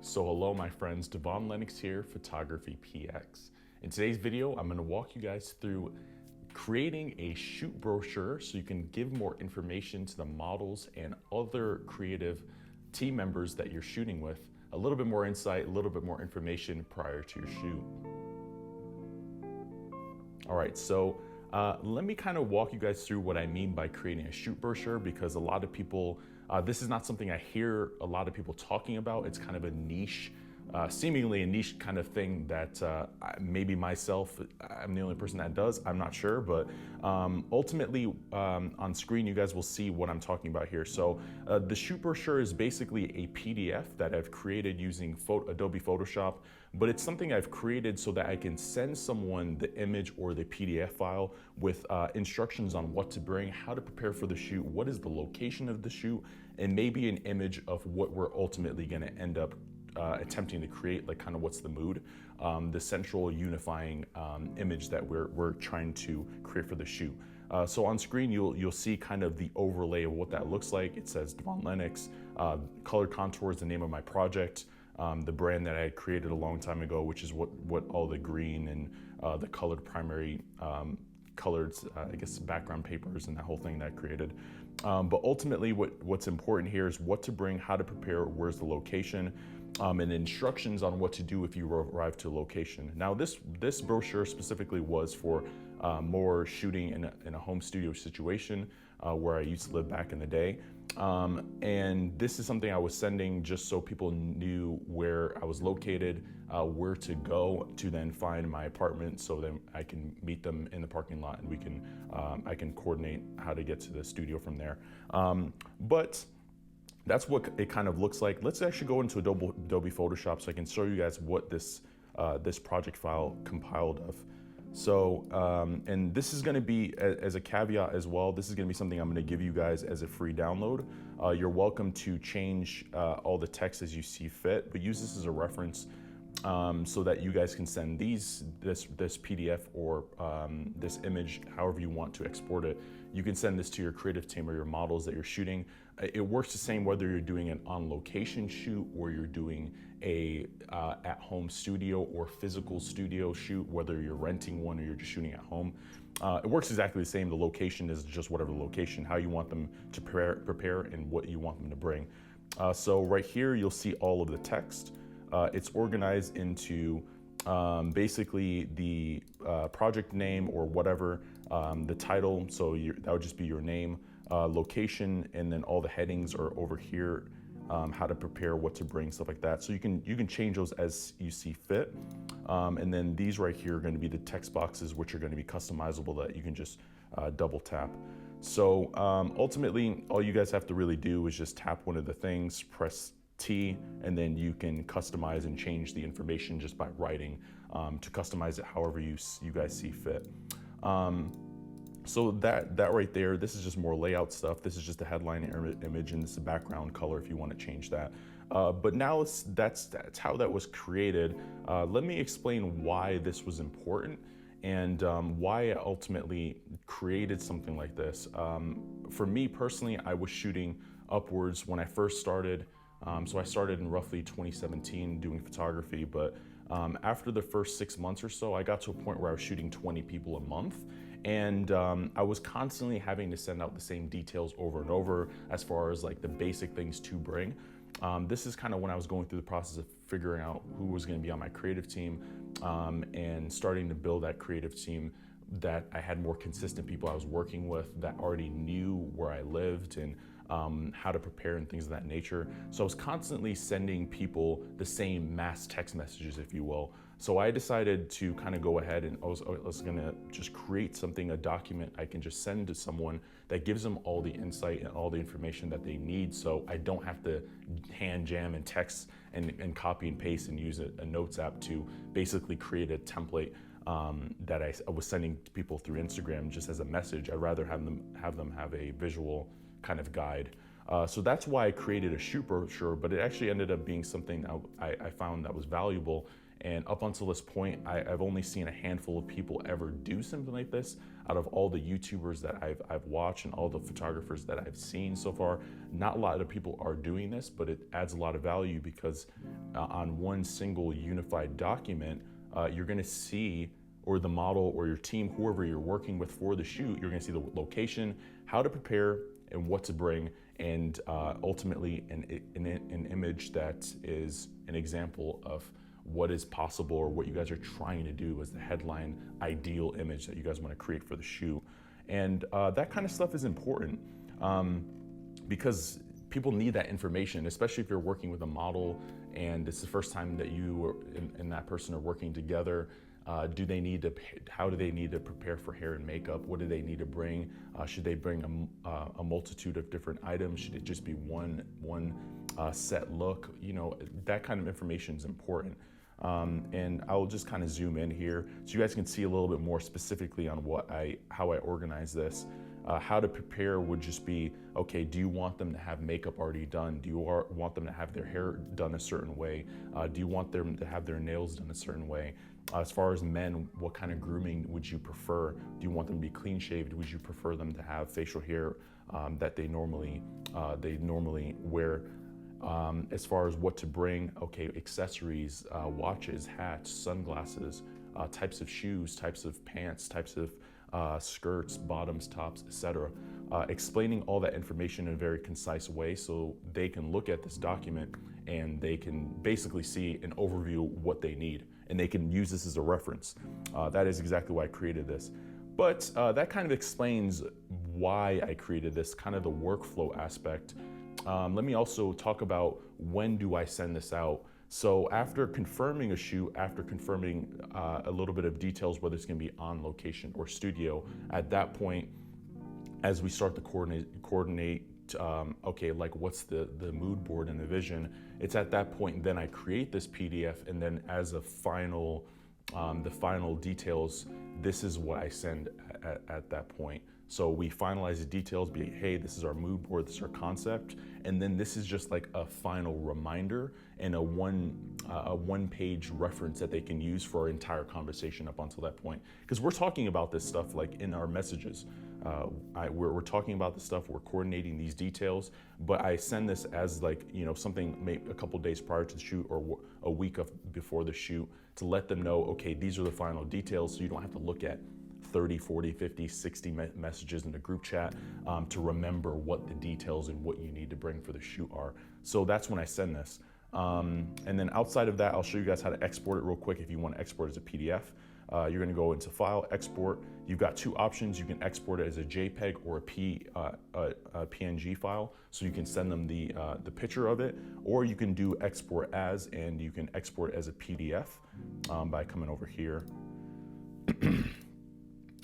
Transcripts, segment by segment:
So hello my friends, Devon Lennox here, PhotographyPX. In today's video, I'm going to walk you guys through creating a shoot brochure so you can give more information to the models and other creative team members that you're shooting with, a little bit more insight, a little bit more information prior to your shoot. All right, so let me kind of walk you guys through what I mean by creating a shoot brochure, because a lot of people, this is not something I hear a lot of people talking about. It's kind of a niche, seemingly a niche kind of thing that maybe myself, I'm the only person that does, I'm not sure, but ultimately on screen you guys will see what I'm talking about here. So the shoot brochure is basically a PDF that I've created using Adobe Photoshop, but it's something I've created so that I can send someone the image or the PDF file with instructions on what to bring, how to prepare for the shoot, what is the location of the shoot, and maybe an image of what we're ultimately going to end up attempting to create, like kind of what's the mood, the central unifying image that we're trying to create for the shoot. So on screen, you'll see kind of the overlay of what that looks like. It says Devon Lennox, Color Contour is the name of my project, the brand that I had created a long time ago, which is what all the green and the colored primary colored, I guess, background papers and that whole thing that I created. But ultimately what's important here is what to bring, how to prepare, where's the location, and instructions on what to do if you arrive to a location. Now this brochure specifically was for more shooting in a home studio situation where I used to live back in the day. And this is something I was sending just so people knew where I was located, where to go to then find my apartment, so then I can meet them in the parking lot and we can I can coordinate how to get to the studio from there. But that's what it kind of looks like. Let's actually go into Adobe Photoshop so I can show you guys what this project file compiled of. So, and this is going to be, as a caveat as well, this is going to be something I'm going to give you guys as a free download. You're welcome to change all the text as you see fit, but use this as a reference so that you guys can send this PDF or this image, however you want to export it. You can send this to your creative team or your models that you're shooting. It works the same whether you're doing an on-location shoot or you're doing a at-home studio or physical studio shoot, whether you're renting one or you're just shooting at home. It works exactly the same. The location is just whatever the location, how you want them to prepare and what you want them to bring. So right here, you'll see all of the text. It's organized into basically the project name or whatever, the title, so that would just be your name, location, and then all the headings are over here, how to prepare, what to bring, stuff like that. So you can change those as you see fit. And then these right here are going to be the text boxes, which are going to be customizable that you can just double tap. So ultimately, all you guys have to really do is just tap one of the things, press T, and then you can customize and change the information just by writing to customize it however you guys see fit. So that right there, this is just more layout stuff. This is just a headline image, and this is a background color if you want to change that. But now that's how that was created. Let me explain why this was important and why I ultimately created something like this. For me personally, I was shooting upwards when I first started. So I started in roughly 2017 doing photography, but after the first 6 months or so, I got to a point where I was shooting 20 people a month. And I was constantly having to send out the same details over and over as far as like the basic things to bring. This is kind of when I was going through the process of figuring out who was going to be on my creative team and starting to build that creative team, that I had more consistent people I was working with that already knew where I lived and how to prepare and things of that nature. So I was constantly sending people the same mass text messages, if you will. So I decided to kind of go ahead and I was gonna just create something, a document I can just send to someone that gives them all the insight and all the information that they need, so I don't have to hand jam and text and copy and paste and use a notes app to basically create a template that I was sending to people through Instagram just as a message. I'd rather have them have a visual kind of guide. So that's why I created a shoot brochure, but it actually ended up being something I found that was valuable And up until this point, I've only seen a handful of people ever do something like this. Out of all the YouTubers that I've watched and all the photographers that I've seen so far, not a lot of people are doing this, but it adds a lot of value because on one single unified document, you're gonna see, or the model or your team, whoever you're working with for the shoot, you're gonna see the location, how to prepare, and what to bring, and ultimately an image that is an example of what is possible or what you guys are trying to do as the headline ideal image that you guys want to create for the shoot. And that kind of stuff is important because people need that information, especially if you're working with a model and it's the first time that you and that person are working together. How do they need to prepare for hair and makeup? What do they need to bring? Should they bring a multitude of different items? Should it just be one set look? You know, that kind of information is important. And I'll just kind of zoom in here so you guys can see a little bit more specifically on how I organize this. How to prepare would just be, okay, do you want them to have makeup already done? Do you want them to have their hair done a certain way? Do you want them to have their nails done a certain way? As far as men, what kind of grooming would you prefer? Do you want them to be clean shaved? Would you prefer them to have facial hair that they normally wear? As far as what to bring, okay, accessories, watches, hats, sunglasses, types of shoes, types of pants, types of skirts, bottoms, tops, etc. Explaining all that information in a very concise way so they can look at this document and they can basically see an overview of what they need and they can use this as a reference. That is exactly why I created this. But that kind of explains why I created this, kind of the workflow aspect. Let me also talk about when do I send this out. So after confirming a shoot, after confirming a little bit of details, whether it's gonna be on location or studio, at that point, as we start to coordinate okay, like what's the mood board and the vision, it's at that point then I create this PDF, and then as a final, the final details, this is what I send at that point. So we finalize the details, be hey, this is our mood board, this is our concept, and then this is just like a final reminder and a one-page reference that they can use for our entire conversation up until that point. Because we're talking about this stuff like in our messages. We're talking about the stuff, we're coordinating these details, but I send this as like, you know, something maybe a couple days prior to the shoot or a week before the shoot to let them know, okay, these are the final details, so you don't have to look at 30, 40, 50, 60 messages in the group chat to remember what the details and what you need to bring for the shoot are. So that's when I send this. And then outside of that, I'll show you guys how to export it real quick. If you want to export it as a PDF, you're going to go into File, Export. You've got two options. You can export it as a JPEG or a PNG file, so you can send them the picture of it, or you can do Export As, and you can export it as a PDF by coming over here.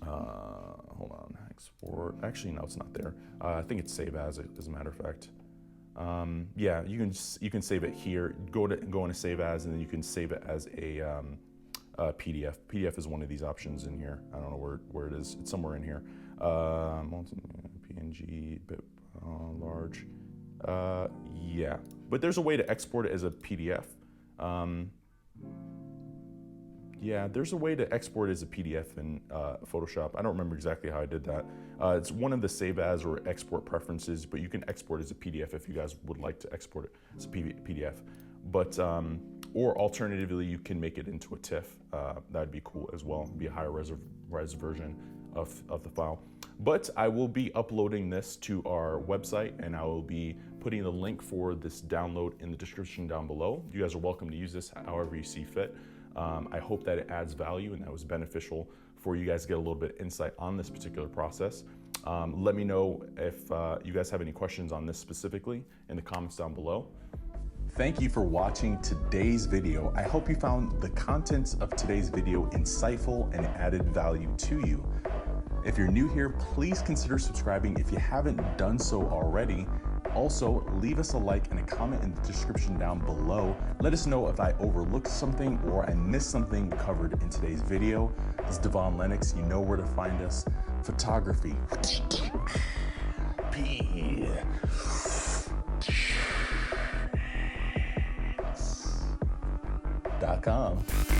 Hold on, export. Actually, no, it's not there. I think it's Save As a matter of fact. Yeah, you can save it here. Go into Save As, and then you can save it as a PDF. PDF is one of these options in here. I don't know where it is. It's somewhere in here. PNG, bit large. Yeah, but there's a way to export it as a PDF. Yeah, there's a way to export it as a PDF in Photoshop. I don't remember exactly how I did that. It's one of the save as or export preferences, but you can export it as a PDF if you guys would like to export it as a PDF. But, or alternatively, you can make it into a TIFF. That'd be cool as well, be a higher res version of the file. But I will be uploading this to our website, and I will be putting the link for this download in the description down below. You guys are welcome to use this however you see fit. I hope that it adds value and that was beneficial for you guys to get a little bit of insight on this particular process. Let me know if you guys have any questions on this specifically in the comments down below. Thank you for watching today's video. I hope you found the contents of today's video insightful and added value to you. If you're new here, please consider subscribing if you haven't done so already. Also, leave us a like and a comment in the description down below. Let us know if I overlooked something or I missed something covered in today's video. This is Devon Lennox. You know where to find us. Photography. PhotographyPX.com.